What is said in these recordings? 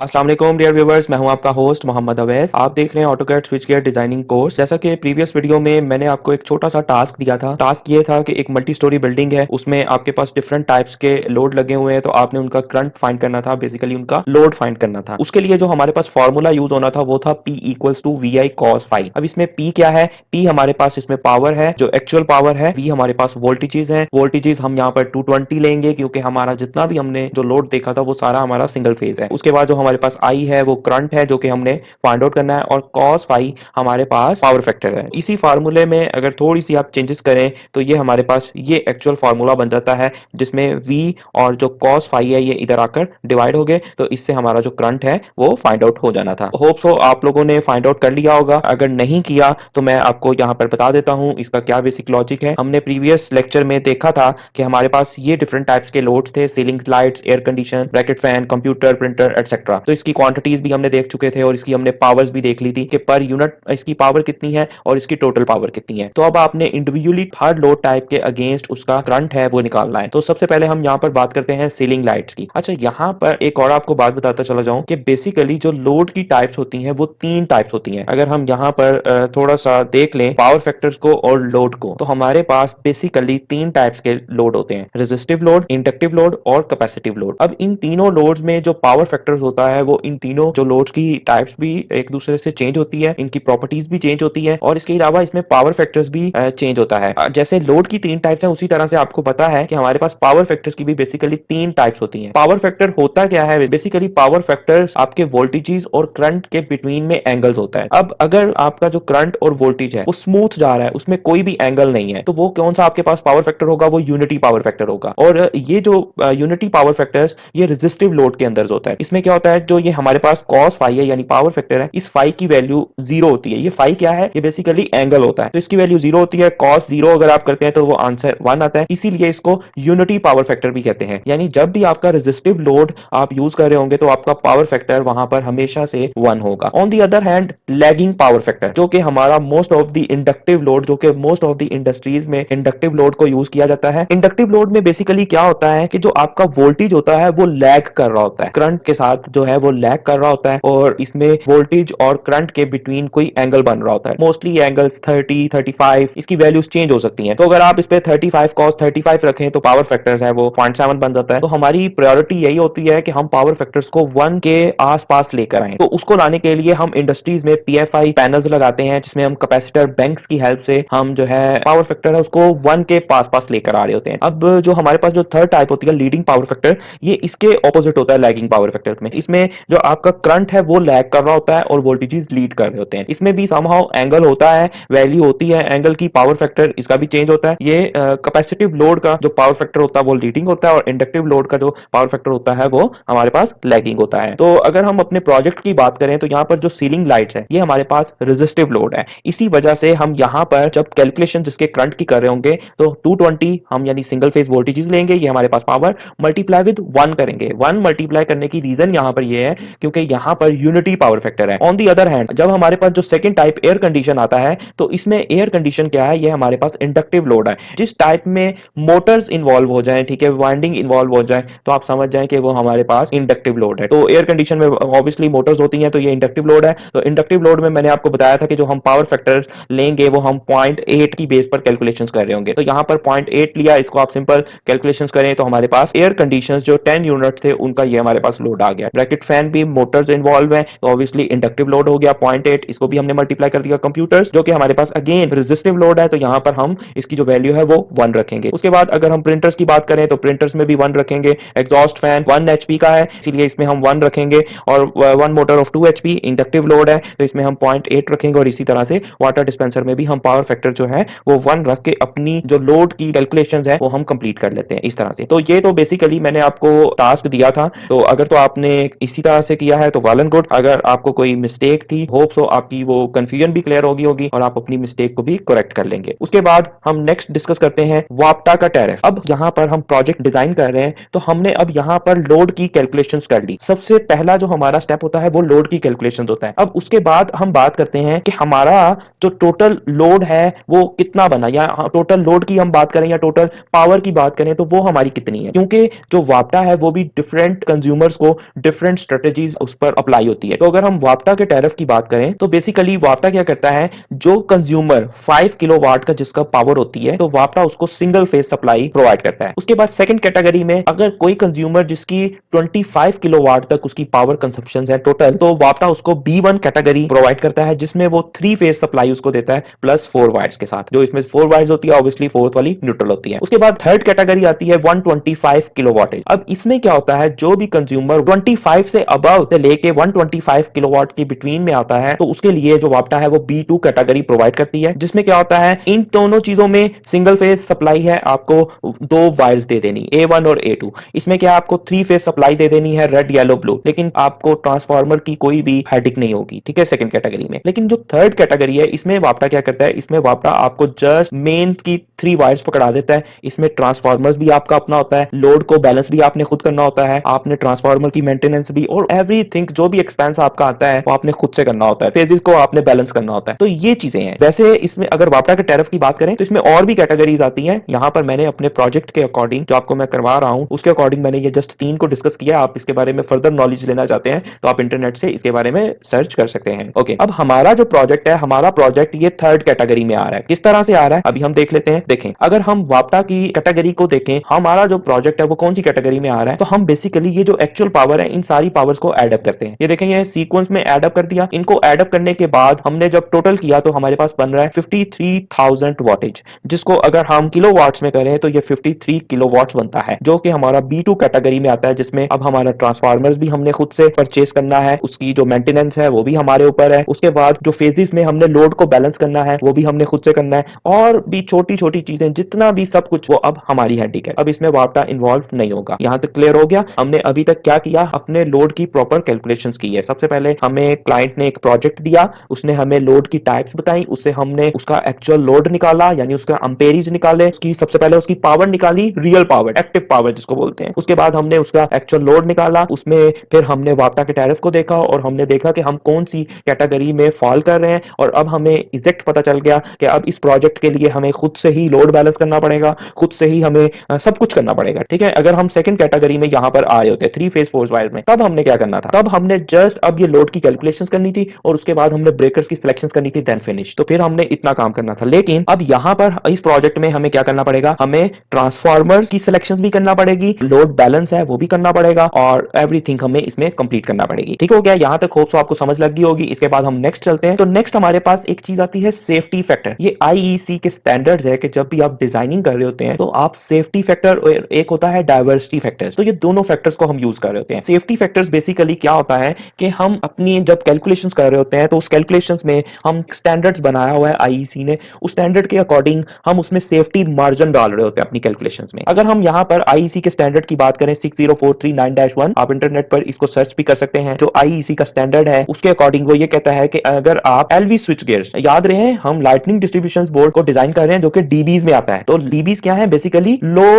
अस्सलाम वालेकुम dear viewers, मैं हूं आपका होस्ट मोहम्मद अवैस। आप देख रहे हैं ऑटोकैड स्विचगेयर डिजाइनिंग कोर्स। जैसा कि प्रीवियस वीडियो में मैंने आपको एक छोटा सा टास्क दिया था। टास्क ये था कि एक मल्टी स्टोरी बिल्डिंग है, उसमें आपके पास डिफरेंट टाइप्स के लोड लगे हुए हैं, तो आपने उनका करंट फाइंड करना था, बेसिकली उनका लोड फाइंड करना था। उसके लिए जो हमारे पास फॉर्मूला यूज होना था वो था P equals to V I cos phi. अब इसमें P क्या है? P हमारे पास इसमें पावर है, जो एक्चुअल पावर है। V हमारे पास वोल्टेजेस है, वोल्टेजेस हम यहाँ पर 220 लेंगे क्योंकि हमारा जितना भी हमने जो लोड देखा था वो सारा हमारा सिंगल फेज है। उसके बाद जो हमारे पास I है वो करंट है जो कि हमने फाइंड आउट करना है, और cos फाई हमारे पास पावर फैक्टर है। इसी फार्मूले में अगर थोड़ी सी आप चेंजेस करें तो ये हमारे पास ये एक्चुअल फार्मूला बन जाता है, जिसमें V और जो cos फाई है ये इधर आकर डिवाइड हो गए, तो इससे हमारा जो करंट है वो फाइंड आउट हो जाना था। होप सो आप लोगों ने फाइंड आउट कर लिया होगा। अगर नहीं किया तो मैं आपको यहाँ पर बता देता हूँ इसका क्या बेसिक लॉजिक है। हमने प्रीवियस लेक्चर में देखा था कि हमारे पास ये डिफरेंट टाइप्स के लोड्स थे: ceiling lights, air condition, bracket fan, computer, printer etcetera. तो इसकी क्वांटिटीज भी हमने देख चुके थे और इसकी हमने पावर्स भी देख ली थी कि पर यूनिट इसकी पावर कितनी है और इसकी टोटल पावर कितनी है। तो अब आपने इंडिविजुअली हर लोड टाइप के अगेंस्ट उसका करंट है वो निकालना है। तो सबसे पहले हम यहाँ पर बात करते हैं सीलिंग लाइट्स की। अच्छा, यहाँ पर एक और आपको बात बताता चला जाऊं कि बेसिकली जो लोड की टाइप्स होती हैं वो तीन टाइप्स होती हैं। अगर हम यहाँ पर थोड़ा सा देख लें पावर फैक्टर्स को और लोड को, तो हमारे पास बेसिकली तीन टाइप्स के लोड होते हैं: रेजिस्टिव लोड, इंडक्टिव लोड और कैपेसिटिव लोड। अब इन तीनों लोड्स में जो पावर फैक्टर्स होता है वो इन तीनों जो लोड्स की टाइप्स भी एक दूसरे से चेंज होती है, इनकी प्रॉपर्टीज भी चेंज होती है, और इसके अलावा इसमें पावर फैक्टर्स भी चेंज होता है। जैसे लोड की तीन टाइप्स हैं उसी तरह से आपको पता है कि हमारे पास पावर फैक्टर्स की भी बेसिकली तीन टाइप्स होती हैं। पावर फैक्टर होता क्या है? बेसिकली पावर फैक्टर्स आपके वोल्टेजेस और करंट के बिटवीन में एंगल्स होता है। अब अगर आपका जो करंट और वोल्टेज है वो स्मूथ जा रहा है, उसमें कोई भी एंगल नहीं है, तो वो कौन सा आपके पास पावर फैक्टर होगा? वो यूनिटी पावर फैक्टर होगा। और ये जो यूनिटी पावर फैक्टर्स ये रेजिस्टिव लोड के अंदर होता है। इसमें क्या होता है, जो ये हमारे पास cos फाई है यानी पावर फैक्टर है, इस फाई की वैल्यू जीरो होती है। ये फाई क्या है? ये बेसिकली एंगल होता है, तो इसकी वैल्यू जीरो होती है। cos जीरो अगर आप करते हैं तो वो आंसर वन आता है, इसीलिए इसको यूनिटी पावर फैक्टर भी कहते हैं। यानी जब भी आपका रेजिस्टिव लोड आप यूज कर रहे होंगे तो आपका पावर फैक्टर वहां पर हमेशा से वन होगा। On the other hand lagging power factor, जो कि हमारा most of the inductive load, जो कि मोस्ट ऑफ द इंडस्ट्रीज में इंडक्टिव लोड को यूज किया जाता है। इंडक्टिव लोड में बेसिकली क्या होता है कि जो आपका वोल्टेज होता है वो लैग कर रहा होता है, करंट के साथ जो है वो लैग कर रहा होता है, और इसमें वोल्टेज और करंट के बिटवीन कोई एंगल बन रहा होता है। मोस्टली एंगल्स 30, 35, इसकी वैल्यूज चेंज हो सकती हैं। तो अगर आप इस पे 35 cos 35 रखें तो पावर फैक्टर्स है वो 0.7 बन जाता है। तो हमारी प्रायोरिटी यही होती है कि हम पावर फैक्टर्स को 1 के आसपास लेकर आए। तो उसको लाने के लिए हम इंडस्ट्रीज में पीएफआई पैनल्स लगाते हैं, जिसमें हम कैपेसिटर बैंक्स की हेल्प से हम जो है पावर फैक्टर है उसको 1 के पास पास लेकर आ रहे होते हैं। अब जो हमारे पास जो थर्ड टाइप होती है लीडिंग पावर फैक्टर, ये इसके ऑपोजिट होता है लैगिंग पावर फैक्टर में। इसमें जो आपका करंट है वो लैग कर रहा होता है और वोल्टेजेस लीड कर रहे होते हैं। इसमें भी समहाउ एंगल होता है, वैल्यू होती है एंगल की, पावर फैक्टर इसका भी चेंज होता है। ये कैपेसिटिव लोड का जो पावर फैक्टर होता है वो लीडिंग होता है, और इंडक्टिव लोड का जो पावर फैक्टर होता है वो हमारे पास लैगिंग होता है। तो अगर हम अपने प्रोजेक्ट की बात करें तो यहाँ पर जो सीलिंग लाइट्स है ये हमारे पास रेजिस्टिव लोड है। इसी वजह से हम यहाँ पर जब कैलकुलेशन जिसके करंट की कर रहे होंगे तो 220 हम यानी सिंगल फेज वोल्टेजेस लेंगे, ये हमारे पास पावर मल्टीप्लाई विद 1 करेंगे। 1 मल्टीप्लाई करने की रीजन यहाँ पर ये है क्योंकि यहाँ पर यूनिटी पावर फैक्टर है। ऑन दी अदर हैंड जब हमारे पास जो सेकंड टाइप एयर कंडीशन आता है तो इसमें एयर कंडीशन क्या है? ये हमारे पास इंडक्टिव लोड है। जिस टाइप में मोटर्स इन्वॉल्व हो जाए, ठीक है, वाइंडिंग इन्वॉल्व हो जाए, तो आप समझ जाएं कि वो हमारे पास इंडक्टिव लोड है। तो एयर कंडीशन में ऑब्वियसली मोटर्स होती हैं, तो ये इंडक्टिव लोड है। तो इंडक्टिव लोड में मैंने आपको बताया था कि जो हम पावर फैक्टर लेंगे वो हम 0.8 की बेस पर कैलकुलेशंस कर रहे होंगे। तो यहाँ पर 0.8 लिया, इसको आप सिंपल कैलकुलेशंस करें तो हमारे पास एयर कंडीशंस जो 10 यूनिट थे उनका ये हमारे पास लोड आ गया। ब्रैकेट फैन भी मोटर्स इन्वॉल्व है, तो ऑब्वियसली इंडक्टिव लोड हो गया 0.8, इसको भी हमने मल्टीप्लाई कर दिया। कंप्यूटर्स जो कि हमारे पास अगेन रेजिस्टिव लोड है, तो यहाँ पर हम इसकी जो वैल्यू है वो 1 रखेंगे। उसके बाद अगर हम प्रिंटर्स की बात करें तो प्रिंटर्स में भी 1 रखेंगे। एग्जॉस्ट फैन 1 एचपी का है, इसलिए इसमें हम 1 रखेंगे, और 1 motor of 2 HP inductive load है तो इसमें हम 0.8 रखेंगे। और इसी तरह से वाटर डिस्पेंसर में भी हम पावर फैक्टर जो है वो 1 रख के अपनी जो लोड की कैलकुलेशंस है वो हम कंप्लीट कर लेते हैं इस तरह से। तो ये तो बेसिकली मैंने आपको टास्क दिया था, तो अगर तो आपने इसी तरह से किया है तो वेल एंड गुड। अगर आपको कोई मिस्टेक थी, होप सो आपकी वो कंफ्यूजन भी क्लियर होगी और आप अपनी मिस्टेक को भी करेक्ट कर लेंगे। उसके बाद हम नेक्स्ट डिस्कस करते हैं वापटा का टैरिफ। अब यहाँ पर हम प्रोजेक्ट डिजाइन कर रहे हैं तो हमने अब यहाँ पर लोड की कैलकुलेशंस कर ली। सबसे पहला जो हमारा स्टेप होता है वो लोड की कैलकुलेशंस होता है। अब उसके बाद हम बात करते हैं कि हमारा जो टोटल लोड है वो कितना बना, या टोटल लोड की हम बात करें या टोटल पावर की बात करें तो वो हमारी कितनी है, क्योंकि जो वापटा है वो भी डिफरेंट कंज्यूमर्स को डिफरेंट डिफरेंट स्ट्रेटेजीज उस पर अप्लाई होती है। तो अगर हम वापटा के टैरिफ की बात करें तो बेसिकली वापटा क्या करता है, जो कंज्यूमर 5 किलोवाट का जिसका पावर होती है तो वापटा उसको सिंगल फेज सप्लाई प्रोवाइड करता है। उसके बाद सेकंड कैटेगरी में अगर कोई कंज्यूमर जिसकी 25 किलोवाट तक उसकी पावर कंजप्शन है टोटल, तो वापटा उसको B1 कैटेगरी प्रोवाइड करता है, जिसमें वो 3 फेज सप्लाई उसको देता है प्लस 4 वायर्स के साथ। जो इसमें 4 वायर्स होती है ऑब्वियसली फोर्थ वाली न्यूट्रल होती है। उसके बाद थर्ड कैटेगरी आती है 125 किलोवाट। अब इसमें क्या होता है, जो भी कंज्यूमर 25 से अबव से लेके 125 किलोवाट के बिटवीन में आता है तो उसके लिए जो वापटा है वो B2 कैटेगरी प्रोवाइड करती है, जिसमें क्या होता है, इन दोनों चीजों में सिंगल फेज सप्लाई है, आपको 2 वायर्स दे देनी A1 और A2। इसमें क्या आपको 3 फेज सप्लाई दे देनी है रेड येलो ब्लू, लेकिन आपको ट्रांसफार्मर की कोई भी हेडिक नहीं होगी, ठीक है, सेकंड कैटेगरी में। लेकिन जो थर्ड कैटेगरी है इसमें वापटा क्या करता है, इसमें वापटा आपको जस्ट मेन की 3 वायर्स पकड़ा देता है। इसमें ट्रांसफार्मर भी आपका अपना होता है, लोड को बैलेंस भी आपने खुद करना होता है, आपने ट्रांसफार्मर की मेंटेनेंस भी, और एवरीथिंग जो भी एक्सपेंस आपका आता है वो आपने खुद से करना होता है, फेजेस को आपने बैलेंस करना होता है। तो ये चीजें हैं। वैसे इसमें अगर वापटा के टैरिफ की बात करें तो इसमें और भी कैटेगरीज आती हैं। यहाँ पर मैंने अपने प्रोजेक्ट के अकॉर्डिंग जो आपको मैं करवा रहा हूँ उसके अकॉर्डिंग मैंने ये जस्ट 3 को डिस्कस किया। आप इसके बारे में फर्दर नॉलेज लेना चाहते हैं तो आप इंटरनेट से इसके बारे में सर्च कर सकते हैं। ओके, अब हमारा जो प्रोजेक्ट है, हमारा प्रोजेक्ट ये थर्ड कैटेगरी में आ रहा है। किस तरह से आ रहा है अभी हम देख लेते हैं। देखें, अगर हम वापटा की कैटेगरी को देखें, हमारा जो प्रोजेक्ट है वो कौन सी कैटेगरी में आ रहा है, तो हम बेसिकली ये जो एक्चुअल पावर है इन सारी पावर्स को एड अप करते हैं। ये देखें, ये सीक्वेंस में एड अप कर दिया। इनको एड अप करने के बाद हमने जब टोटल किया तो हमारे पास बन रहा है 53,000 वाटेज, जिसको अगर हम किलोवाट्स में करें तो ये 53 किलोवाट्स बनता है, जो कि हमारा B2 कैटेगरी में आता है, जिसमें अब हमारा ट्रांसफार्मर्स भी हमने खुद से परचेस करना है, उसकी जो मेंटेनेंस है वो भी हमारे ऊपर है। उसके बाद जो फेजेस में हमने लोड को बैलेंस करना है वो भी हमने खुद से करना है, और भी छोटी छोटी चीजें जितना भी सब कुछ वो अब हमारी हेडिक है। अब इसमें वापटा इन्वॉल्व नहीं होगा। यहां तक क्लियर हो गया। हमने अभी तक क्या किया, अपने लोड की प्रॉपर कैलकुलेशंस की है। सबसे पहले हमें क्लाइंट ने एक प्रोजेक्ट दिया, उसने हमें लोड की टाइप्स बताई, उससे हमने उसका एक्चुअल लोड निकाला, यानी उसका अम्पेरीज निकाले, उसकी सबसे पहले उसकी पावर निकाली, रियल पावर, एक्टिव पावर जिसको बोलते हैं। उसके बाद हमने उसका एक्चुअल लोड निकाला, उसमें फिर हमने वापटा के टैरिफ को देखा और हमने देखा कि हम कौन सी कैटेगरी में फॉल कर रहे हैं, और अब हमें एग्जैक्ट पता चल गया कि अब इस प्रोजेक्ट के लिए हमें खुद से ही लोड बैलेंस करना पड़ेगा, खुद से ही हमें सब कुछ करना पड़ेगा, ठीक है। अगर हम सेकंड कैटेगरी में यहां पर आए होते 3 फेज फोर्स वायर में, तब हमने क्या करना था, तब हमने जस्ट अब ये लोड की कैलकुलेशंस करनी थी और उसके बाद हमने ब्रेकर्स की सिलेक्शंस करनी थी, देन फिनिश। तो फिर हमने इतना काम करना था। लेकिन अब यहां पर इस प्रोजेक्ट में हमें क्या करना पड़ेगा, हमें ट्रांसफार्मर की सिलेक्शंस भी करना पड़ेगी, लोड बैलेंस है वो भी करना पड़ेगा, और एवरीथिंग हमें इसमें कंप्लीट करना पड़ेगी। ठीक हो गया, यहां तक होप सो आपको समझ लग गई होगी। इसके बाद हम नेक्स्ट चलते हैं। तो नेक्स्ट हमारे पास एक चीज आती है सेफ्टी फैक्टर। ये आईईसी के स्टैंडर्ड्स है कि जब भी आप डिजाइनिंग कर रहे होते हैं तो आप सेफ्टी फैक्टर और एक होता है डाइवर्सिटी फैक्टर्स, तो ये दोनों फैक्टर्स को हम यूज कर रहे होते हैं। सेफ्टी फैक्टर्स बेसिकली क्या होता है कि हम अपनी जब कैलकुलेशंस कर रहे होते हैं तो उस कैलकुलेशंस में हम स्टैंडर्ड्स बनाया हुआ है आईईसी ने, उस स्टैंडर्ड के अकॉर्डिंग हम उसमें सेफ्टी मार्जिन डाल रहे होते हैं अपनी कैलकुलेशंस में। अगर हम यहां पर आईईसी के स्टैंडर्ड की बात करें 60439-1, आप इंटरनेट पर इसको सर्च भी कर सकते हैं। जो आईईसी का स्टैंडर्ड है उसके अकॉर्डिंग वो ये कहता है कि अगर आप एलवी स्विच गियर्स, याद रहे हम लाइटनिंग डिस्ट्रीब्यूशन बोर्ड को डिजाइन कर रहे हैं जो कि डीबीज में आता है। तो डीबीज क्या है, basically low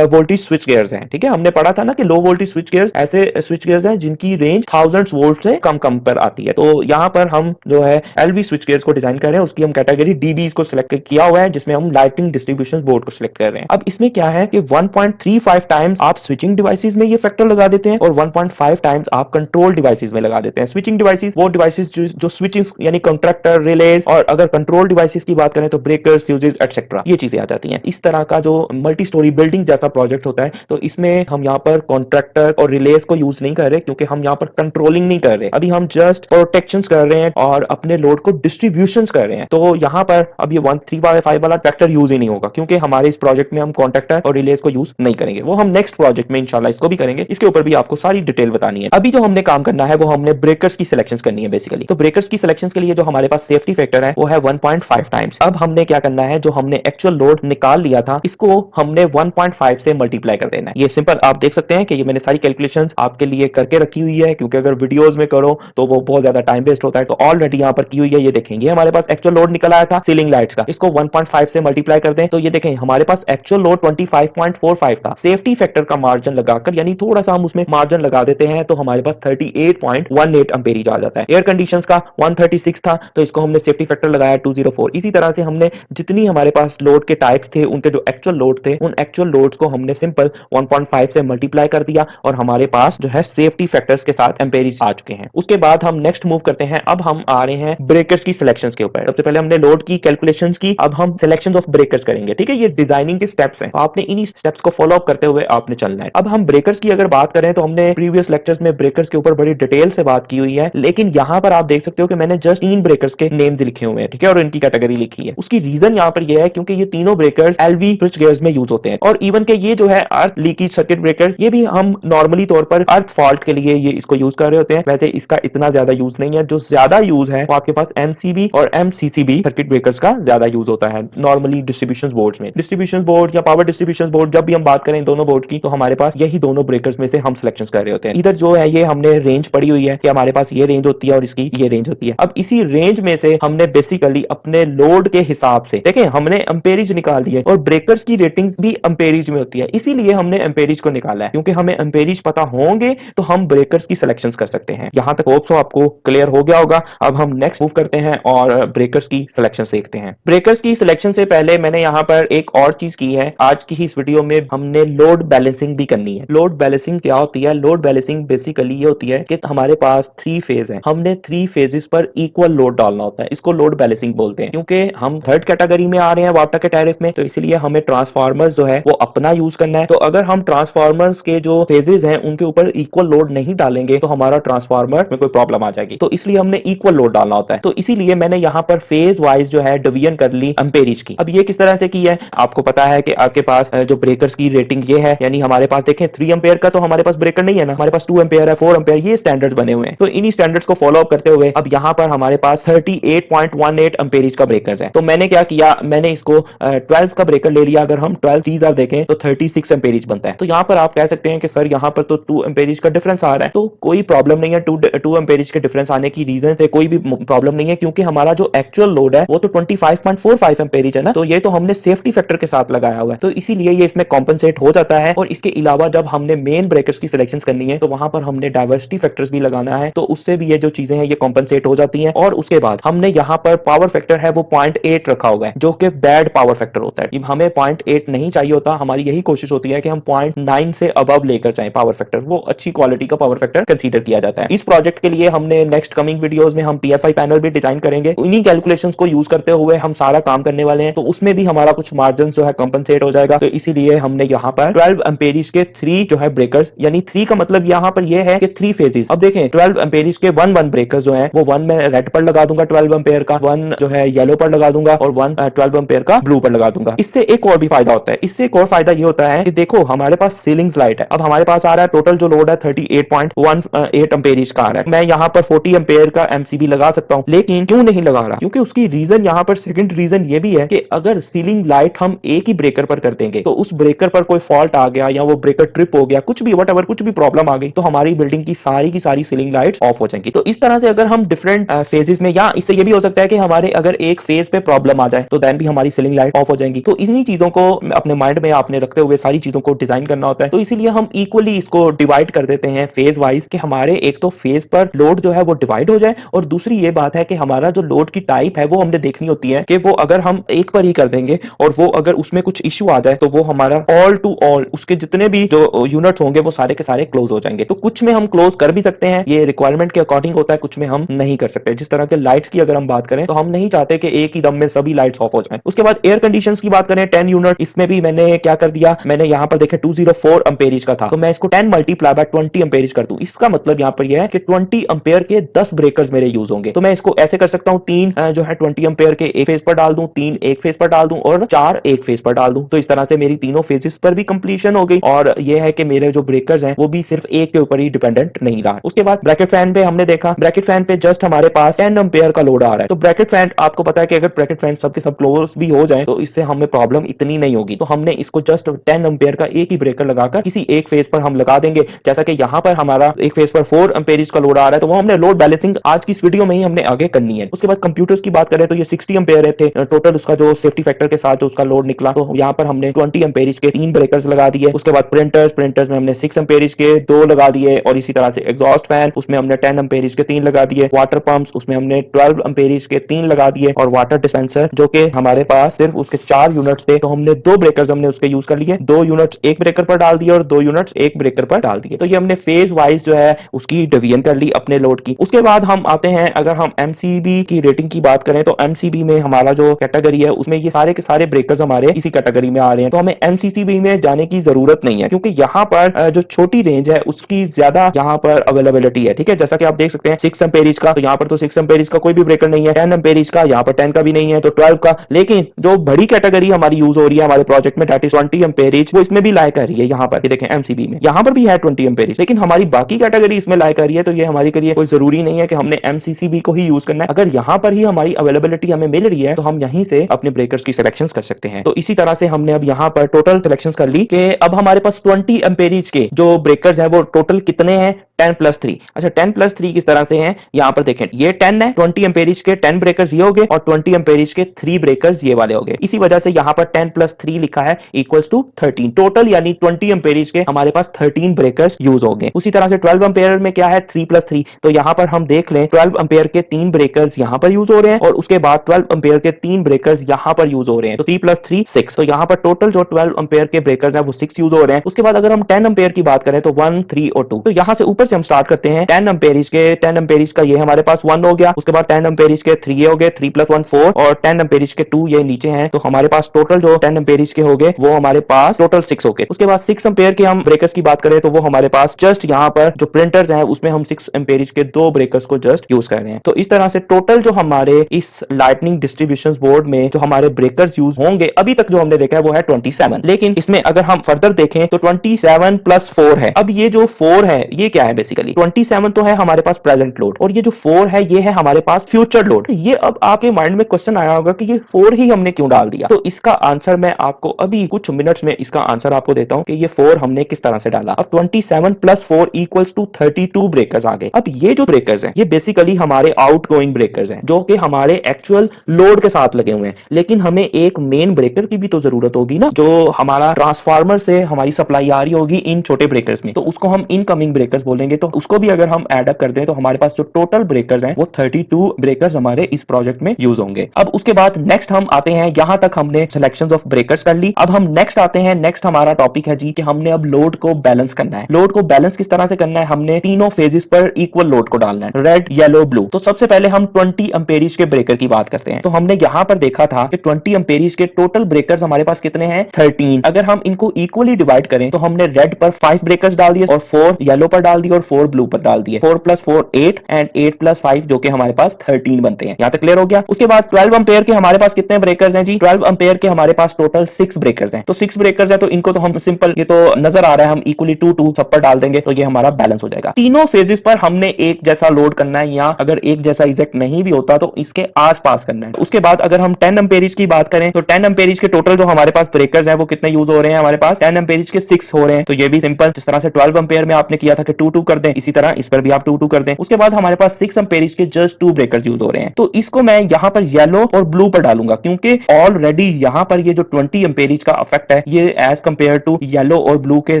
voltage switch gears हैं, ठीक है। हमने पढ़ा था ना कि लो वोल्टेज स्विच गियर्स ऐसे स्विच गियर्स हैं जिनकी रेंज 1000 वोल्ट से कम कम पर आती है। तो यहां पर हम जो है एलवी स्विच गियर्स को डिजाइन कर रहे हैं, उसकी हम कैटेगरी डीबीज को सिलेक्ट किया हुआ है, जिसमें हम लाइटनिंग डिस्ट्रीब्यूशन बोर्ड को सिलेक्ट कर रहे हैं। अब इसमें क्या है कि 1.35 टाइम्स आप स्विचिंग डिवाइसेस में ये फैक्टर लगा देते हैं और 1.5 टाइम्स आप कंट्रोल डिवाइसेस में लगा देते हैं। स्विचिंग डिवाइसेस वो डिवाइसेस जो स्विचिंग यानी कंट्रैक्टर, रिलेज, और अगर कंट्रोल डिवाइसेस की बात करें तो ब्रेकर्स, फ्यूजेस एटसेट्रा, ये चीजें आ जाती हैं। इस तरह का जो मल्टी स्टोरी बिल्डिंग जैसा प्रोजेक्ट होता है तो इसमें हम यहाँ पर कॉन्ट्रैक्टर और रिलेज को यूज नहीं कर रहे, क्योंकि हम यहाँ पर कंट्रोलिंग नहीं कर रहे, अभी हम जस्ट प्रोटेक्शंस कर रहे हैं और अपने लोड को डिस्ट्रीब्यूशंस कर रहे हैं। तो यहाँ पर अब ये 135 वाला फैक्टर यूज ही नहीं होगा, क्योंकि हमारे इस प्रोजेक्ट में हम कॉन्ट्रैक्टर और रिलेज को यूज नहीं करेंगे। वो हम नेक्स्ट प्रोजेक्ट में इंशाल्लाह इसको भी करेंगे, इसके ऊपर भी आपको सारी डिटेल बतानी है। अभी जो हमने काम करना है वो हमने ब्रेकर्स की सिलेक्शंस करनी है बेसिकली। तो ब्रेकर्स की सिलेक्शंस के लिए जो हमारे पास सेफ्टी फैक्टर है वो है 1.5 टाइम्स। अब हमने क्या करना है, जो हमने एक्चुअल लोड निकाल लिया था इसको हमने 1.5 से मल्टीप्लाई कर देना है। ये सिंपल आप देख सकते हैं कि ये मैंने सारी कैलकुलेशंस आपके लिए करके रखी हुई है, क्योंकि अगर वीडियोस में करो तो वो बहुत ज्यादा टाइम वेस्ट होता है। तो ऑलरेडी यहाँ पर की हुई है, ये देखेंगे हमारे पास एक्चुअल लोड निकल आया था सीलिंग लाइट्स का, इसको 1.5 से मल्टीप्लाई कर दें तो ये देखें हमारे पास एक्चुअल लोड 25.45 था। सेफ्टी फैक्टर का मार्जिन लगाकर, यानी थोड़ा सा हम उसमें मार्जिन लगा देते हैं, तो हमारे पास 38.18 एम्पेरेज आ जाता है। एयर कंडीशंस का 136 था तो इसको हमने सेफ्टी फैक्टर लगाया 204। इसी तरह से हमने जितनी हमारे पास लोड के टाइप थे उनके जो एक्चुअल लोड थे उन एक्चुअल लोड्स को हमने सिंपल 1.5 से मल्टीप्लाई कर दिया और हमारे पास जो है सेफ्टी फैक्टर्स के साथ एम्पेरीज आ चुके हैं। उसके बाद हम नेक्स्ट मूव करते हैं, अब हम आ रहे हैं ब्रेकर्स की सिलेक्शंस के ऊपर। सबसे पहले हमने लोड की कैलकुलेशंस की, अब हम सिलेक्शंस ऑफ ब्रेकर्स करेंगे। ठीक है, ये डिजाइनिंग के स्टेप्स हैं, आपने इन्हीं स्टेप्स को फॉलो अप करते हुए आपने चलना है। अब हम ब्रेकर्स की अगर बात करें तो हमने प्रीवियस लेक्चर्स में ब्रेकर्स के ऊपर बड़ी डिटेल से बात की हुई है, लेकिन यहां पर आप देख सकते हो कि मैंने जस्ट 3 ब्रेकर्स के नेम्स लिखे हुए हैं, ठीक है, और इनकी कैटेगरी लिखी है। उसकी रीजन यहां पर यह है क्योंकि ये तीनों ब्रेकर्स एलवी स्विच गियर्स में यूज होते हैं, और इवन के ये जो है अर्थ लीकेज सर्किट ब्रेकर, ये भी हम नॉर्मली तौर पर अर्थ फॉल्ट के लिए ये इसको यूज कर रहे होते हैं। वैसे इसका इतना ज्यादा यूज नहीं है, जो ज्यादा यूज है वो आपके पास एमसीबी और एमसीसीबी सर्किट ब्रेकर्स का ज्यादा यूज होता है नॉर्मली डिस्ट्रीब्यूशन बोर्ड्स में। डिस्ट्रीब्यूशन बोर्ड या पावर डिस्ट्रीब्यूशन बोर्ड, जब भी हम बात करें इन दोनों बोर्ड की, तो हमारे पास यही दोनों ब्रेकर्स में से हम सिलेक्शन कर रहे होते हैं। इधर जो है ये हमने रेंज पड़ी हुई है कि हमारे पास ये रेंज होती है और इसकी ये रेंज होती है। अब इसी रेंज में से हमने बेसिकली अपने लोड के हिसाब से देखें, हमने एम्पेरिज निकाल लिए, और ब्रेकर्स की रेटिंग भी एम्पेरिज में होती है, इसीलिए हमने एम्पेरिज को निकाला है, क्योंकि हमें एम्पेरिज पता होंगे तो हम ब्रेकर्स की सिलेक्शन कर सकते हैं। यहां तक होप सो आपको क्लियर हो गया होगा। अब हम नेक्स्ट मूव करते हैं और ब्रेकर्स की सिलेक्शन देखते हैं। ब्रेकर्स की सिलेक्शन से पहले मैंने यहां पर एक और चीज की है, आज की इस वीडियो में हमने लोड बैलेंसिंग भी करनी है। लोड बैलेंसिंग क्या होती है? लोड बैलेंसिंग बेसिकली ये होती है कि हमारे पास 3 फेज है, हमने 3 फेजेस पर इक्वल लोड डालना होता है, इसको लोड बैलेंसिंग बोलते हैं। क्योंकि हम थर्ड कैटेगरी में आ रहे हैं वाटर के टैरिफ में, तो इसलिए हमें ट्रांसफार्मर्स जो है वो अपना यूज करना है। तो अगर हम ट्रांसफार्मर्स के जो फेजेस हैं उनके ऊपर इक्वल लोड नहीं डालेंगे तो हमारा ट्रांसफार्मर में कोई प्रॉब्लम आ जाएगी, तो इसलिए हमने इक्वल लोड डालना होता है। तो इसीलिए मैंने यहां पर फेज वाइज जो है डिवीजन कर ली एम्पेरिज की। अब ये किस तरह से की है? आपको पता है कि आपके पास जो ब्रेकर्स की रेटिंग ये है, यानी हमारे पास देखें 3 एम्पेयर का तो हमारे पास ब्रेकर नहीं है ना, हमारे पास 2 एम्पेयर है, 4 एम्पेयर, ये स्टैंडर्ड्स बने हुए हैं। तो इन्हीं स्टैंडर्ड्स को फॉलो अप करते हुए अब यहां पर हमारे पास 38.18 एम्पेरिज का ब्रेकर्स है। तो मैंने क्या किया, मैंने इसको 12 का ब्रेकर ले लिया। अगर हम 12 टीजर देखें तो 36 एम्पेरिज बनता है। तो यहां पर आप कह सकते हैं कि सर यहां पर तो 2 एम्पेरिज का डिफरेंस आ रहा है, तो कोई प्रॉब्लम नहीं है। 2 एम्पेरिज के डिफरेंस आने की रीजन से कोई भी प्रॉब्लम नहीं है, क्योंकि हमारा जो एक्चुअल लोड है वो तो 25.45 एम्पेरिज है ना, तो ये तो हमने सेफ्टी फैक्टर के साथ लगाया हुआ है, तो इसीलिए ये इसमें कॉम्पनसेट हो जाता है। और इसके अलावा जब हमने मेन ब्रेकर्स की सिलेक्शन करनी है तो वहां पर हमने डाइवर्सिटी फैक्टर्स भी लगाना है, तो उससे भी ये जो चीजें हैं ये कॉम्पनसेट हो जाती हैं। और उसके बाद हमने यहाँ पर पावर फैक्टर है वो 0.8 रखा हुआ है, जो कि बैड पावर फैक्टर होता है। हमें 0.8 नहीं चाहिए होता, हमारी यही कोशिश होती है कि हम 0.9 से अबव लेकर जाएं पावर फैक्टर, वो अच्छी क्वालिटी का पावर फैक्टर कंसीडर किया जाता है। इस प्रोजेक्ट के लिए हमने नेक्स्ट कमिंग वीडियोस में हम पीएफआई पैनल भी डिजाइन करेंगे, इन्हीं कैलकुलेशंस को यूज करते हुए हम सारा काम करने वाले हैं, तो उसमें भी हमारा कुछ मार्जिन जो है कंपनसेट हो जाएगा। तो इसीलिए हमने यहाँ पर 12 एम्पेरिज के 3 जो है ब्रेकर्स, यानी 3 का मतलब यहाँ पर यह है कि 3 फेजेस। अब देखें 12 एम्पेरिज के 1 ब्रेकर्स जो है वो 1 में रेड पर लगा दूंगा 12 एम्पेयर का, 1 जो है येलो पर लगा दूंगा, और 1 12 एम्पेयर का ब्लू पर लगा दूंगा। इससे एक और भी फायदा होता है, इससे एक और फायदा ये होता है कि देखो हमारे पास सीलिंग लाइट है। अब हमारे पास आ रहा है टोटल जो लोड है 38.18 एम्पेरिज का आ रहा है। मैं यहाँ पर 40 एम्पेयर का एमसीबी लगा सकता हूँ, लेकिन क्यों नहीं लगा रहा? क्योंकि उसकी रीजन यहाँ पर सेकंड रीजन ये भी है कि अगर सीलिंग लाइट हम एक ही ब्रेकर पर कर देंगे तो उस ब्रेकर पर कोई फॉल्ट आ गया या वो ब्रेकर ट्रिप हो गया, कुछ भी वट एवर कुछ भी प्रॉब्लम आ गई, तो हमारी बिल्डिंग की सारी सीलिंग लाइट्स ऑफ हो जाएंगी। तो इस तरह से अगर हम डिफरेंट फेजेस में, या इससे ये भी हो सकता है कि हमारे अगर एक फेज पे प्रॉब्लम आ जाए तो देन भी हमारी सीलिंग लाइट ऑफ हो जाएंगी। तो इन्हीं चीजों को अपने माइंड में आपने रखते हुए सारी चीजों को डिजाइन करना होता है। तो इसीलिए हम इक्वली इसको डिवाइड कर देते हैं फेज वाइज, कि हमारे एक तो फेज पर लोड जो है वो डिवाइड हो जाए, और दूसरी ये बात है कि हमारा जो लोड की टाइप है वो हमने देखनी होती है कि वो अगर हम एक पर ही कर देंगे और वो अगर उसमें कुछ इश्यू आ जाए तो वो हमारा ऑल टू ऑल उसके जितने भी जो यूनिट्स होंगे वो सारे के सारे क्लोज हो जाएंगे। तो कुछ में हम क्लोज कर भी सकते हैं, ये रिक्वायरमेंट के अकॉर्डिंग होता है, कुछ में हम नहीं कर सकते। जिस तरह के लाइट्स की अगर हम बात करें तो हम नहीं चाहते कि एक ही दम में सभी लाइट्स ऑफ हो जाएं। उसके बाद एयर कंडीशंस की बात करें 10 यूनिट, इसमें भी मैंने क्या कर दिया, मैंने यहाँ पर देखे 204 एम्पेरिज का था, तो मैं इसको 10 मल्टीप्लाई बाय 20 एम्पेरिज कर दूं। इसका मतलब यहाँ पर यह है कि 20 एम्पेयर के 10 ब्रेकर्स मेरे यूज होंगे। तो मैं इसको ऐसे कर सकता हूँ, 3 जो है 20 एम्पेयर के एक फेज पर डाल दूं, 3 एक फेज पर डाल दूं, और 4 एक फेज पर डाल दूं। तो इस तरह से मेरी तीनों फेजेस पर भी कंप्लीशन हो गई, और यह है कि मेरे जो ब्रेकर्स हैं वो भी सिर्फ एक के ऊपर ही डिपेंडेंट नहीं रहा। उसके बाद ब्रैकेट फैन पे हमने देखा, ब्रैकेट फैन पे जस्ट हमारे पास 10 एम्पेयर का लोड आ रहा है। तो ब्रैकेट फैन आपको पता है कि अगर ब्रैकेट फैन सबके सब क्लोज भी हो जाए तो इससे हमें प्रॉब्लम इतनी नहीं होगी। तो हमने इसको जस्ट 10 एम्पेयर का एक ही ब्रेकर लगाकर किसी एक फेज पर हम लगा देंगे। जैसा कि यहाँ पर हमारा एक फेज पर 4 एम्पेरिज का लोड आ रहा है, तो वो हमने लोड बैलेंसिंग आज की इस वीडियो में ही हमने आगे करनी है। उसके बाद कंप्यूटर्स की बात करें तो ये 60 एम्पेयर थे टोटल, उसका जो सेफ्टी फैक्टर के साथ जो उसका लोड निकला, तो यहाँ पर हमने 20 एम्पेरिज के 3 ब्रेकर्स लगा दिए। उसके बाद प्रिंटर्स में हमने 6 एम्पेरिज के 2 लगा दिए, और इसी तरह से एग्जॉस्ट फैन उसमें हमने 10 एम्पेरिज के 3 लगा दिए। वाटर पंप्स उसमें हमने 12 एम्पेरिज के 3 लगा दिए, और वाटर डिस्पेंसर जो कि हमारे पास सिर्फ उसके 4 यूनिट्स थे, तो हमने 2 ब्रेकर्स हमने उसके यूज कर लिए, 2 यूनिट्स एक ब्रेकर पर डाल दिए और 2 यूनिट्स एक ब्रेकर पर डाल दिए। तो ये हमने हमने फेज वाइज जो है उसकी डिवीजन कर ली अपने लोड की। उसके बाद हम आते हैं, अगर हम एमसीबी की रेटिंग की बात करें तो एमसीबी में हमारा जो कैटेगरी है उसमें ये सारे के सारे ब्रेकर्स हमारे इसी कैटेगरी में आ रहे हैं, तो हमें एमसीसीबी में जाने की जरूरत नहीं है, क्योंकि यहाँ पर जो छोटी रेंज है उसकी ज्यादा यहाँ पर अवेलेबिलिटी है। ठीक है, जैसा कि आप देख सकते हैं 6 एम्पेरिज का, तो यहाँ पर तो 6 एम्पेरिज का कोई भी ब्रेकर नहीं है, 10 एम्पेरिज का, यहाँ पर 10 का भी नहीं है, तो 12 का। लेकिन जो बड़ी कैटेगरी हमारी यूज हो रही है हमारे प्रोजेक्ट में, दैट इज 20 एम्पेरिज, वो इसमें भी लाइक कर रही है। यहाँ पर देखें एमसीबी में यहाँ पर भी है 20 एम्पेरिज, लेकिन हमारी बाकी कैटेगरी इसमें लाइक कर रही है, तो ये हमारे के लिए कोई जरूरी नहीं है कि हमने एमसीसीबी को ही यूज करना है। अगर यहाँ पर ही हमारी अवेलेबिलिटी हमें मिल रही है तो हम यहीं से अपने ब्रेकर्स की सिलेक्शंस कर सकते हैं। तो इसी तरह से हमने अब यहाँ पर टोटल सिलेक्शंस कर ली कि अब हमारे पास 20 एम्पेरिज के जो ब्रेकर्स हैं वो टोटल कितने हैं, 10+3। अच्छा 10+3 किस तरह से हैं, यहाँ पर देखें ये 10 है, 20 एम्पेरिज के 10 ब्रेकर्स ये हो गए और 20 एम्पेरिज के 3 ब्रेकर्स ये वाले हो गए। इसी वजह से यहाँ पर 10+3 लिखा है इक्वल्स टू 13 टोटल, यानी 20 एम्पेरिज के हमारे पास 13 ब्रेकर्स यूज हो गए। उसी तरह से 12 एम्पेयर में क्या है 3+3, तो यहाँ पर हम देख लें 12 एम्पेयर के 3 ब्रेकर्स यहाँ पर यूज हो रहे हैं और उसके बाद 12 एम्पेयर के 3 ब्रेकर्स यहाँ पर यूज हो रहे हैं, तो 3+3 6, तो यहाँ पर टोटल जो 12 एम्पेयर के ब्रेकर्स हैं वो 6 यूज हो रहे हैं। उसके बाद अगर हम 10 एम्पेयर की बात करें तो 1, 3 और 2, तो यहाँ से ऊपर से हम स्टार्ट करते हैं 10 एम्पेरिज के। 10 एम्पेरिज का ये हमारे पास 1 हो गया, उसके बाद 10 एम्पेरिज के 3 ये हो गए, 3+1 4, और 10 एम्पेरिज के 2 ये नीचे हैं, तो हमारे पास टोटल जो 10 एम्पेरिज के हो गए वो हमारे पास टोटल 6 हो गए। उसके बाद 6 एम्पेयर के हम ब्रेकर्स की बात करें तो वो हमारे पास जस्ट यहाँ पर जो प्रिंटर्स हैं उसमें हम 6 एम्पेरिज के 2 ब्रेकर्स को जस्ट यूज कर रहे हैं। तो इस तरह से टोटल जो हमारे इस लाइटनिंग डिस्ट्रीब्यूशन बोर्ड में जो हमारे ब्रेकर्स यूज होंगे अभी तक जो हमने देखा है वो है 27, लेकिन इसमें अगर हम फर्दर देखें तो 27+4 है। अब ये जो 4 है ये क्या है, बेसिकली 27 तो है हमारे पास प्रेजेंट लोड और ये जो 4 है ये है हमारे पास फ्यूचर लोड। ये अब आपके माइंड में क्वेश्चन आया होगा कि ये 4 ही हमने क्यों डाल दिया, तो इसका आंसर मैं आपको अभी कुछ मिनट्स में इसका आंसर आपको देता हूं कि ये 4 हमने किस तरह से डाला। अब 27+4 इक्वल्स टू 32 ब्रेकर्स आ गए। अब ये जो ब्रेकर्स हैं ये बेसिकली हमारे आउटगोइंग ब्रेकर्स हैं जो कि हमारे एक्चुअल लोड के साथ लगे हुए हैं, लेकिन हमें एक मेन ब्रेकर की भी तो जरूरत होगी ना, जो हमारा ट्रांसफार्मर से हमारी सप्लाई आ रही होगी इन छोटे ब्रेकर्स में, तो उसको हम इनकमिंग ब्रेकर्स बोलेंगे। तो उसको भी अगर हम ऐड अप कर दें तो हमारे पास जो टोटल ब्रेकर्स हैं वो 32 ब्रेकर्स हमारे इस प्रोजेक्ट में यूज होंगे। अब उसके बाद नेक्स्ट हम आते हैं, यहां तक हमने सिलेक्शंस ऑफ ब्रेकर्स कर ली। अब हम नेक्स्ट आते हैं, नेक्स्ट हमारा टॉपिक है जी कि हमने अब लोड को बैलेंस करना है। लोड को बैलेंस किस तरह से करना है, हमने तीनों फेजेस पर इक्वल लोड को डालना है, रेड येलो ब्लू। तो सबसे पहले हम 20 एम्पेरिज के ब्रेकर की बात करते हैं। तो हमने यहां पर देखा था कि 20 एम्पेरिज के टोटल ब्रेकर्स हमारे पास कितने हैं 13। अगर हम इनको इक्वली डिवाइड करें तो हमने रेड पर 5 ब्रेकर्स डाल दिए और 4 येलो पर डाल दिए और 4 ब्लू पर डाल दिए। 4+4 8 एंड 8+5 जो कि हमारे पास 13 बनते हैं। यहां तक क्लियर हो गया। उसके बाद 12 एम्पेयर के हमारे पास कितने ब्रेकर्स हैं जी, 12 एम्पेयर के हमारे पास टोटल 6 ब्रेकर्स हैं। तो 6 ब्रेकर्स हैं तो इनको तो हम सिंपल, ये तो नजर आ रहा है, हम इक्वली 2 सब पर डाल देंगे तो ये हमारा बैलेंस हो जाएगा। तीनों फेजेस पर हमने एक जैसा लोड करना है, या अगर एक जैसा एग्जैक्ट नहीं भी होता तो इसके आसपास करना है। उसके बाद अगर हम 10 एम्पेरिज की बात करें तो 10 एम्पेरिज के टोटल जो हमारे पास ब्रेकर्स हैं वो कितने यूज हो रहे हैं, हमारे पास 10 एम्पेरिज के 6 हो रहे हैं। तो ये भी सिंपल, जिस तरह से 12 एम्पेयर में आपने किया था कि 2 कर दें, इसी तरह इस पर भी आप 2 कर दें। उसके बाद हमारे पास 6 एम्पेरिज के जस्ट 2 ब्रेकर्स यूज हो रहे हैं, तो इसको मैं यहां पर येलो और ब्लू पर डालूंगा, क्योंकि ऑलरेडी यहां पर ये जो 20 एम्पेरिज का इफेक्ट है ये एज कंपेयर टू येलो और ब्लू के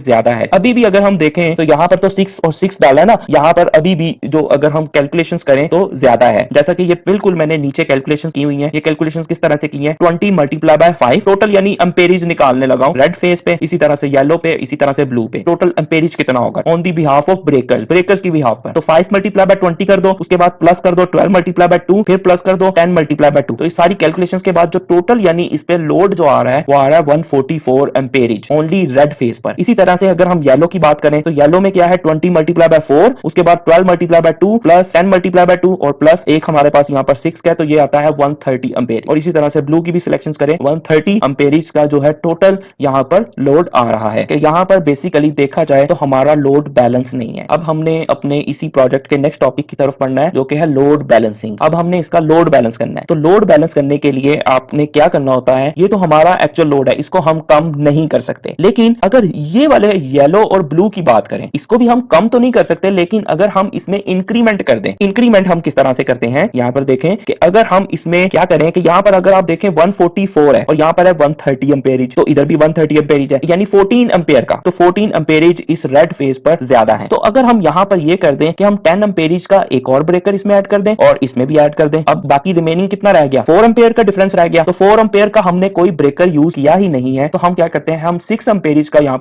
ज्यादा है। अभी भी अगर हम देखें तो यहां पर तो 6 और 6 डाला है ना, यहां पर अभी भी जो अगर हम कैलकुलेशंस करें तो ज्यादा है। जैसा कि ये बिल्कुल मैंने नीचे कैलकुलेशंस की हुई हैं। ये कैलकुलेशंस किस तरह से की हैं, 20 × 5 टोटल, यानी एम्पेरिज निकालने लगा हूं रेड फेस पे, इसी तरह से येलो पे, इसी तरह से ब्लू पे। टोटल एम्पेरिज कितना होगा on the behalf of breakers, breakers की बिहाफ पर, तो 5 × 20 कर दो, उसके बाद प्लस कर दो 12 × 2, फिर प्लस कर दो 10 × 2। तो इस सारी कैलकुलेशंस के बाद जो टोटल यानी इस पे लोड जो आ रहा है वो आ रहा है 144 एम्पेरिज ओनली रेड फेस पर। इसी तरह से अगर हम येलो की बात करें तो येलो में क्या है 20 × 4, उसके बाद 12 × 2 प्लस 10 × 2 और प्लस एक हमारे पास यहाँ पर 6 का है, तो ये आता है 130 एम्पेरिज। और इसी तरह से ब्लू की भी सिलेक्शंस करें, 130 एम्पेरिज का जो है टोटल यहाँ पर लोड आ रहा है। कि यहाँ पर बेसिकली देखा जाए तो हमारा लोड बैलेंस नहीं है। अब हमने अपने इसी प्रोजेक्ट के नेक्स्ट टॉपिक की तरफ पढ़ना है जो कि है लोड बैलेंसिंग। अब हमने इसका लोड बैलेंस करना है। तो लोड बैलेंस करने के लिए आपने क्या करना होता है, ये तो हमारा एक्चुअल लोड है, इसको हम कम नहीं कर सकते, लेकिन अगर ये वाले येलो और ब्लू की बात करें, इसको भी हम कम तो नहीं कर सकते, लेकिन अगर हम इसमें इंक्रीमेंट कर दें, इंक्रीमेंट हम किस तरह से करते हैं, यहां पर देखें कि अगर हम इसमें क्या करें कि यहां पर अगर आप देखें 144 है और यहां पर है 130 एम्पेरिज, तो इधर भी 130 एम्पेरिज है, यानी 14 एम्पेयर का, तो 14 एम्पेरिज इस रेड फेज पर ज्यादा है। तो अगर हम यहाँ पर ये कर दें कि हम 10 एम्पेयरेज का एक और ब्रेकर इसमें ऐड कर दें और इसमें भी ऐड कर दें, अब बाकी रिमेनिंग कितना रह गया, 4 एम्पेयर का डिफरेंस रह गया। तो 4 एम्पेयर का हमने कोई ब्रेकर यूज किया ही नहीं है, तो हम क्या करते हैं, हम 6 एम्पेयरेज का यहाँ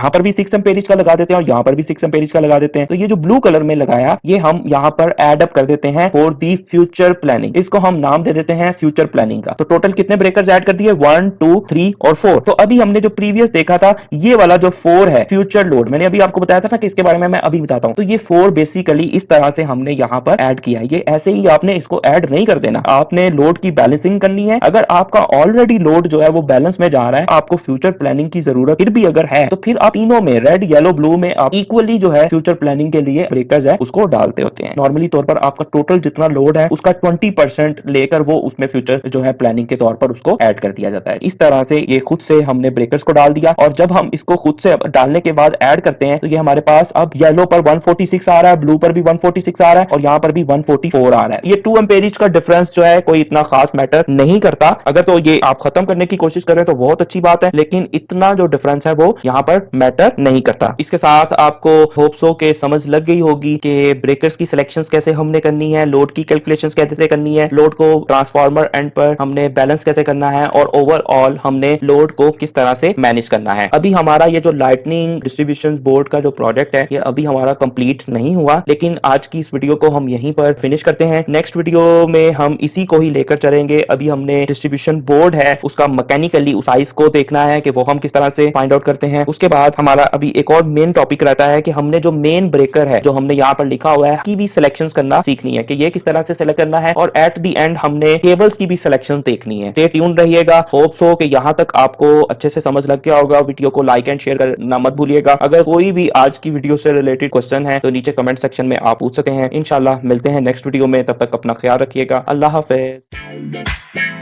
पर भी 6 एम्पेयरेज का लगा देते हैं और यहाँ पर भी 6 एम्पेयरेज का लगा देते हैं। तो ये जो ब्लू कलर में लगाया, ये हम यहाँ पर एड अप कर देते हैं फॉर दी फ्यूचर प्लानिंग। इसको हम नाम दे देते हैं फ्यूचर प्लानिंग का। तो टोटल कितने ब्रेकर्स ऐड कर दिए, 1 2 3 और 4। तो अभी हमने जो प्रीवियस देखा था, ये वाला जो 4 है फ्यूचर लोड, मैंने अभी आपको बताया था ना कि इसके बारे में मैं अभी बताता हूं। तो ये 4 बेसिकली इस तरह से हमने यहाँ पर ऐड किया है। ये ऐसे ही आपने इसको ऐड नहीं कर देना, आपने लोड की बैलेंसिंग करनी है। अगर आपका ऑलरेडी लोड जो है वो बैलेंस में जा रहा है, आपको फ्यूचर प्लानिंग की जरूरत फिर भी अगर है, तो फिर आप तीनों में, रेड येलो ब्लू में, आप इक्वली जो है फ्यूचर प्लानिंग के लिए ब्रेकर्स है उसको डालते होते हैं। नॉर्मली तौर पर आपका टोटल जितना लोड है उसका 20% लेकर वो उसमें फ्यूचर जो है प्लानिंग के तौर पर उसको ऐड कर दिया जाता है। इस तरह से ये खुद से हमने ब्रेकर्स को डाल दिया, और जब हम इसको खुद से डालने के बाद ऐड करते हैं तो ये हमारे पास अब येलो पर 146 आ रहा है, ब्लू पर भी 146 आ रहा है और यहाँ पर भी 144 आ रहा है। ये 2 एम्पेयरेज का डिफरेंस जो है कोई इतना खास मैटर नहीं करता। अगर तो ये आप खत्म करने की कोशिश कर रहे हैं तो बहुत अच्छी बात है, लेकिन इतना जो डिफरेंस है वो यहाँ पर मैटर नहीं करता। इसके साथ आपको होप सो के समझ लग गई होगी कि ब्रेकर्स की सिलेक्शंस कैसे हमने करनी है, लोड की कैलकुलेशंस कैसे करनी है, लोड को ट्रांसफार्मर एंड पर हमने बैलेंस कैसे करना है, और ओवरऑल हमने लोड को किस तरह से मैनेज करना है। अभी हमारा ये जो लाइटनिंग डिस्ट्रीब्यूशन बोर्ड का जो प्रोजेक्ट है, ये अभी हमारा कंप्लीट नहीं हुआ, लेकिन आज की इस वीडियो को हम यहीं पर फिनिश करते हैं। नेक्स्ट वीडियो में हम इसी को ही लेकर चलेंगे। अभी हमने डिस्ट्रीब्यूशन बोर्ड है उसका मैकेनिकली उस साइज को देखना है कि वो हम किस तरह से फाइंड आउट करते हैं। उसके बाद हमारा अभी एक और मेन टॉपिक रहता है कि हमने जो मेन ब्रेकर है जो हमने यहाँ पर लिखा हुआ है की भी सिलेक्शंस करना सीखनी है कि ये किस तरह से सिलेक्ट करना है, और एट द एंड हमने केबल्स की भी सिलेक्शन देखनी है। स्टे ट्यून्ड रहिएगा। होप सो कि यहाँ तक आपको अच्छे से समझ लग गया होगा। वीडियो को लाइक एंड शेयर करना मत भूलिएगा। अगर कोई भी आज की वीडियो से रिलेटेड क्वेश्चन है तो नीचे कमेंट सेक्शन में आप पूछ सके हैं। इंशाल्लाह मिलते हैं नेक्स्ट वीडियो में, तब तक अपना ख्याल रखिएगा। अल्लाह हाफिज।